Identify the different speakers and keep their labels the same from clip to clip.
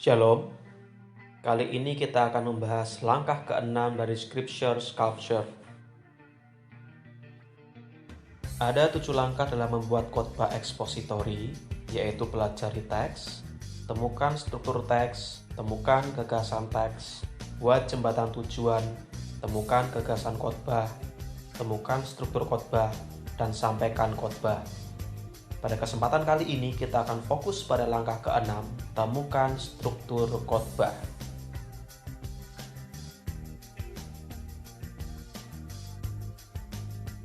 Speaker 1: Shalom, kali ini kita akan membahas langkah ke-6 dari Scripture Sculpture. Ada 7 langkah dalam membuat khotbah ekspositori, yaitu pelajari teks, temukan struktur teks, temukan gagasan teks, buat jembatan tujuan, temukan gagasan khotbah, temukan struktur khotbah, dan sampaikan khotbah. Pada kesempatan kali ini kita akan fokus pada langkah ke-6, temukan struktur khotbah.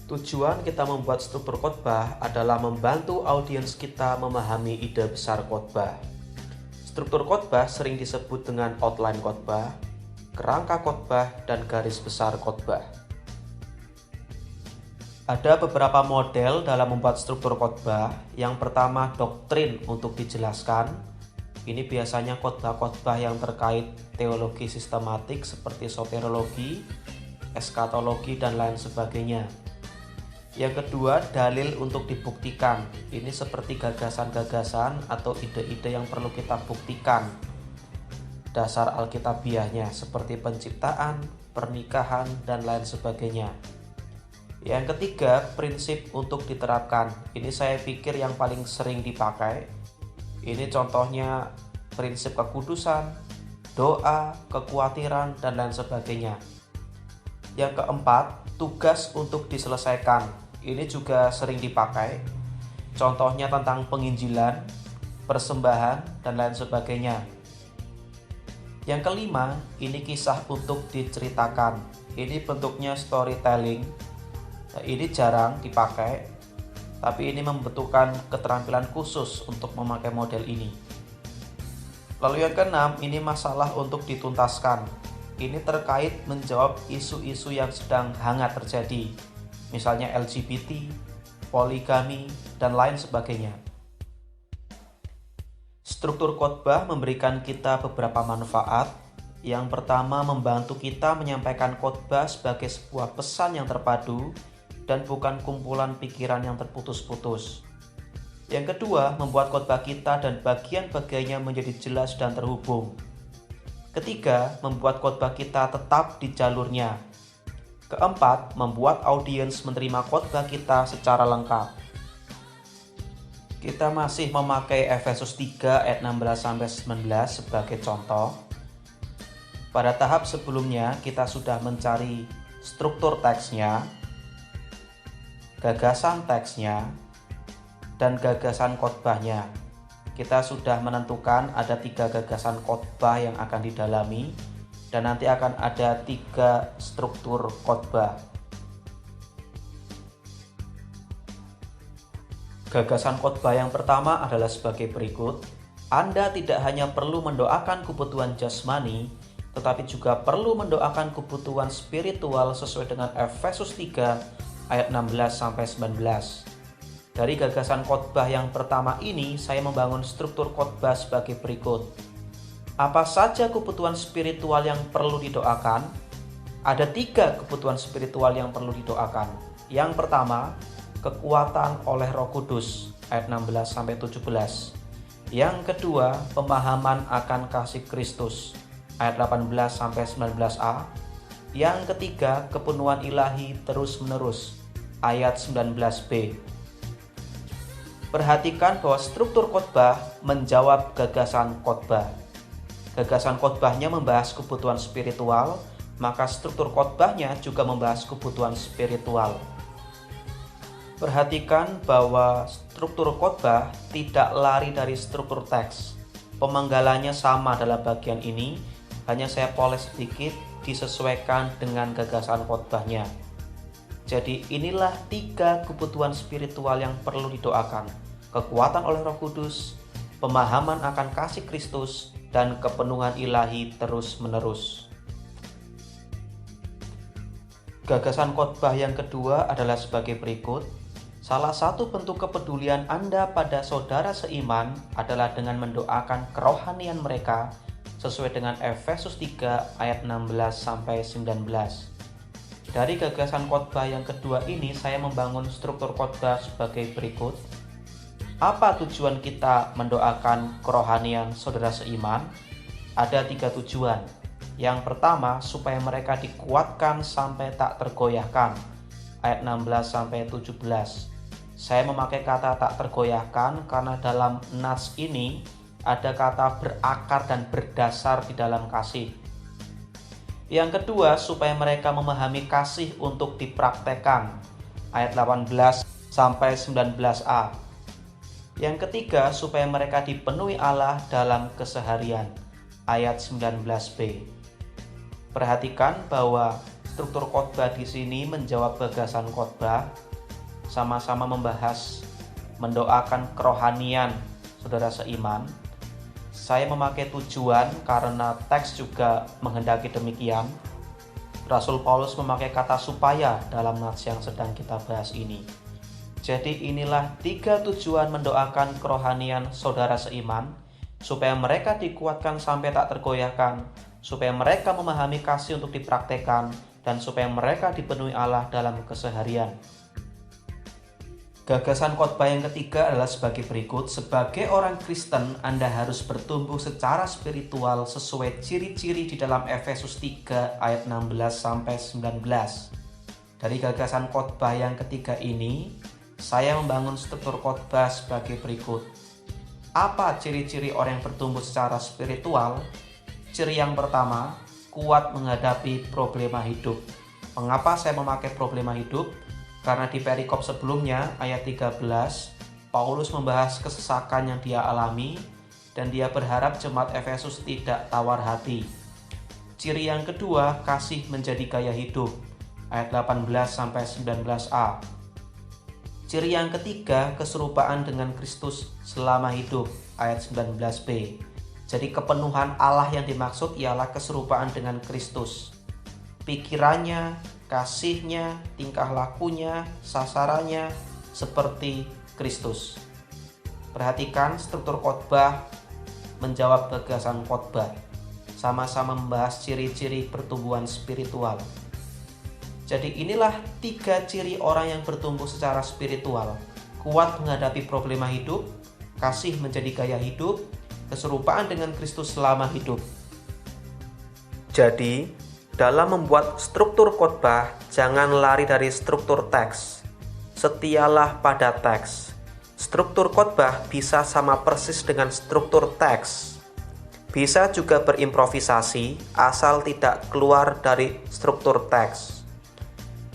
Speaker 1: Tujuan kita membuat struktur khotbah adalah membantu audiens kita memahami ide besar khotbah. Struktur khotbah sering disebut dengan outline khotbah, kerangka khotbah, dan garis besar khotbah. Ada beberapa model dalam membuat struktur khotbah. Yang pertama, doktrin untuk dijelaskan. Ini biasanya khotbah-khotbah yang terkait teologi sistematik seperti soteriologi, eskatologi, dan lain sebagainya. Yang kedua, dalil untuk dibuktikan. Ini seperti gagasan-gagasan atau ide-ide yang perlu kita buktikan. Dasar alkitabiahnya seperti penciptaan, pernikahan, dan lain sebagainya. Yang ketiga, prinsip untuk diterapkan. Ini saya pikir yang paling sering dipakai. Ini contohnya prinsip kekudusan, doa, kekhawatiran, dan lain sebagainya. Yang keempat, tugas untuk diselesaikan. Ini juga sering dipakai. Contohnya tentang penginjilan, persembahan, dan lain sebagainya. Yang kelima, ini kisah untuk diceritakan. Ini bentuknya storytelling. Ini jarang dipakai, tapi ini membutuhkan keterampilan khusus untuk memakai model ini. Lalu yang keenam, ini masalah untuk dituntaskan. Ini terkait menjawab isu-isu yang sedang hangat terjadi, misalnya LGBT, poligami, dan lain sebagainya. Struktur khotbah memberikan kita beberapa manfaat. Yang pertama, membantu kita menyampaikan khotbah sebagai sebuah pesan yang terpadu dan bukan kumpulan pikiran yang terputus-putus. Yang kedua, membuat khotbah kita dan bagian-bagiannya menjadi jelas dan terhubung. Ketiga, membuat khotbah kita tetap di jalurnya. Keempat, membuat audiens menerima khotbah kita secara lengkap. Kita masih memakai Efesus 3 ayat 16-19 sebagai contoh. Pada tahap sebelumnya kita sudah mencari struktur teksnya, gagasan teksnya, dan gagasan khotbahnya. Kita sudah menentukan ada 3 gagasan khotbah yang akan didalami, dan nanti akan ada 3 struktur khotbah. Gagasan khotbah yang pertama adalah sebagai berikut. Anda tidak hanya perlu mendoakan kebutuhan jasmani, tetapi juga perlu mendoakan kebutuhan spiritual sesuai dengan Efesus 3 ayat 16-19. Dari gagasan khotbah yang pertama ini, saya membangun struktur khotbah sebagai berikut. Apa saja kebutuhan spiritual yang perlu didoakan? Ada 3 kebutuhan spiritual yang perlu didoakan. Yang pertama, kekuatan oleh Roh Kudus ayat 16-17. Yang kedua, pemahaman akan kasih Kristus ayat 18-19a. Yang ketiga, kepenuhan ilahi terus-menerus ayat 19b. Perhatikan bahwa struktur khotbah menjawab gagasan khotbah. Gagasan khotbahnya membahas kebutuhan spiritual, maka struktur khotbahnya juga membahas kebutuhan spiritual. Perhatikan bahwa struktur khotbah tidak lari dari struktur teks. Pemenggalannya sama dalam bagian ini, hanya saya poles sedikit disesuaikan dengan gagasan khotbahnya. Jadi inilah 3 kebutuhan spiritual yang perlu didoakan. Kekuatan oleh Roh Kudus, pemahaman akan kasih Kristus, dan kepenuhan ilahi terus-menerus. Gagasan khotbah yang kedua adalah sebagai berikut. Salah satu bentuk kepedulian Anda pada saudara seiman adalah dengan mendoakan kerohanian mereka sesuai dengan Efesus 3 ayat 16-19. Dari gagasan khotbah yang kedua ini, saya membangun struktur khotbah sebagai berikut. Apa tujuan kita mendoakan kerohanian saudara seiman? ada 3 tujuan. Yang pertama, supaya mereka dikuatkan sampai tak tergoyahkan. Ayat 16-17. Saya memakai kata tak tergoyahkan karena dalam nas ini ada kata berakar dan berdasar di dalam kasih. Yang kedua, supaya mereka memahami kasih untuk dipraktekkan. Ayat 18-19a. Yang ketiga, supaya mereka dipenuhi Allah dalam keseharian. Ayat 19b. Perhatikan bahwa struktur khotbah di sini menjawab gagasan khotbah, sama-sama membahas mendoakan kerohanian saudara seiman. Saya memakai tujuan karena teks juga menghendaki demikian. Rasul Paulus memakai kata supaya dalam nats yang sedang kita bahas ini. Jadi inilah 3 tujuan mendoakan kerohanian saudara seiman, supaya mereka dikuatkan sampai tak tergoyahkan, supaya mereka memahami kasih untuk dipraktekkan, dan supaya mereka dipenuhi Allah dalam keseharian. Gagasan khotbah yang ketiga adalah sebagai berikut. Sebagai orang Kristen, Anda harus bertumbuh secara spiritual sesuai ciri-ciri di dalam Efesus 3 ayat 16-19. Dari gagasan khotbah yang ketiga ini, saya membangun struktur khotbah sebagai berikut. Apa ciri-ciri orang yang bertumbuh secara spiritual? Ciri yang pertama, kuat menghadapi problema hidup. Mengapa saya memakai problema hidup? Karena di perikop sebelumnya, ayat 13, Paulus membahas kesesakan yang dia alami, dan dia berharap jemaat Efesus tidak tawar hati. Ciri yang kedua, kasih menjadi gaya hidup. Ayat 18-19a. Ciri yang ketiga, keserupaan dengan Kristus selama hidup. Ayat 19b. Jadi kepenuhan Allah yang dimaksud ialah keserupaan dengan Kristus. Pikirannya, kasihnya, tingkah lakunya, sasarannya seperti Kristus. Perhatikan struktur khotbah menjawab gagasan khotbah. Sama-sama membahas ciri-ciri pertumbuhan spiritual. Jadi inilah 3 ciri orang yang bertumbuh secara spiritual. Kuat menghadapi problema hidup, kasih menjadi gaya hidup, keserupaan dengan Kristus selama hidup. Jadi, dalam membuat struktur khotbah, jangan lari dari struktur teks. Setialah pada teks. Struktur khotbah bisa sama persis dengan struktur teks. Bisa juga berimprovisasi asal tidak keluar dari struktur teks.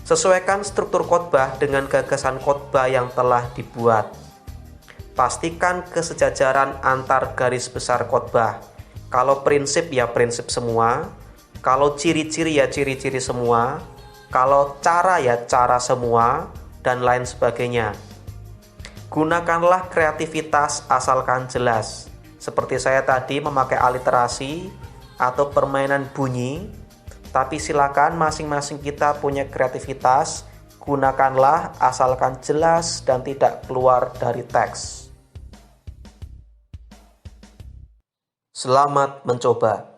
Speaker 1: Sesuaikan struktur khotbah dengan gagasan khotbah yang telah dibuat. Pastikan kesejajaran antar garis besar khotbah. Kalau prinsip ya prinsip semua, kalau ciri-ciri ya ciri-ciri semua, kalau cara ya cara semua, dan lain sebagainya. Gunakanlah kreativitas asalkan jelas. Seperti saya tadi memakai aliterasi atau permainan bunyi, tapi silakan masing-masing kita punya kreativitas. Gunakanlah asalkan jelas dan tidak keluar dari teks. Selamat mencoba.